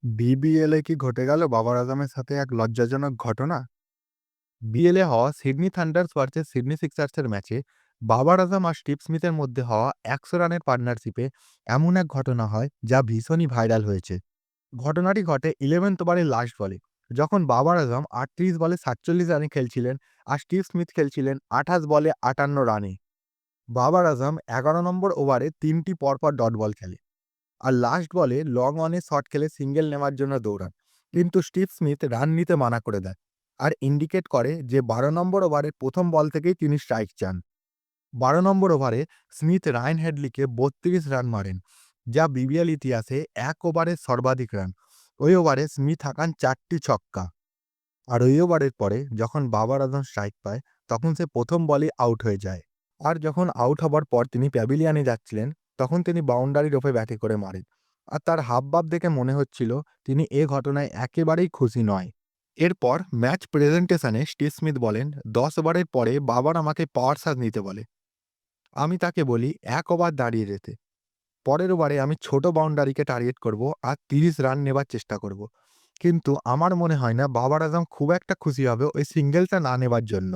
বিবিএলে কি ঘটে গেল বাবার আজমের সাথে এক লজ্জাজনক ঘটনা? বিএলে হওয়া সিডনি থান্ডার্স ভার্সেস সিডনি সিক্সার্সের ম্যাচে বাবার আজম আর স্টিভ স্মিথের মধ্যে হওয়া ১০০ রানের পার্টনারশিপে এমন এক ঘটনা হয় যা ভীষণই ভাইরাল হয়েছে। ঘটনাটি ঘটে 11th ওভারের লাস্ট বলে, যখন বাবার আজম ৩৮ বলে ৪৭ রানে খেলছিলেন আর স্টিভ স্মিথ খেলছিলেন ২৮ বলে ৫৮ রানে। বাবার আজম ১১ নম্বর ওভারে ৩টি পরপর ডট বল খেলে আর লাস্ট বলে লং অনে শট খেলে সিঙ্গেল নেওয়ার জন্য দৌড়ান, কিন্তু স্টিভ স্মিথ রান নিতে মানা করে দেয় আর ইন্ডিকেট করে যে ১২ নম্বর ওভারের প্রথম বল থেকেই তিনি স্ট্রাইক চান। ১২ নম্বর ওভারে স্মিথ রায়ান হেডলিকে ৩২ রান মারেন, যা বিবিএল ইতিহাসে এক ওভারে সর্বাধিক রান। ওই ওভারে স্মিথ হাঁকান ৪টি ছক্কা। আর ওই ওভারের পরে যখন বাবার আজম স্ট্রাইক পায়, তখন সে প্রথম বলেই আউট হয়ে যায়। আর যখন আউট হবার পর তিনি প্যাভিলিয়নে যাচ্ছিলেন, তখন তিনি বাউন্ডারির ওপরে ব্যাটে করে মারেন। আর তার হাবভাব দেখে মনে হচ্ছিল তিনি এ ঘটনায় একেবারেই খুশি নয়। এরপর ম্যাচ প্রেজেন্টেশনে স্টিভ স্মিথ বলেন, ১০ ওভারের পরে বাবার আমাকে পাওয়ার শট নিতে বলে। আমি তাকে বলি ১ ওভার দাঁড়িয়ে যেতে। পরের ওভারে আমি ছোট বাউন্ডারিকে টার্গেট করব আর ৩০ রান নেবার চেষ্টা করব। কিন্তু আমার মনে হয় না বাবার আজম খুব একটা খুশি হবে ওই সিঙ্গেলটা না নেবার জন্য।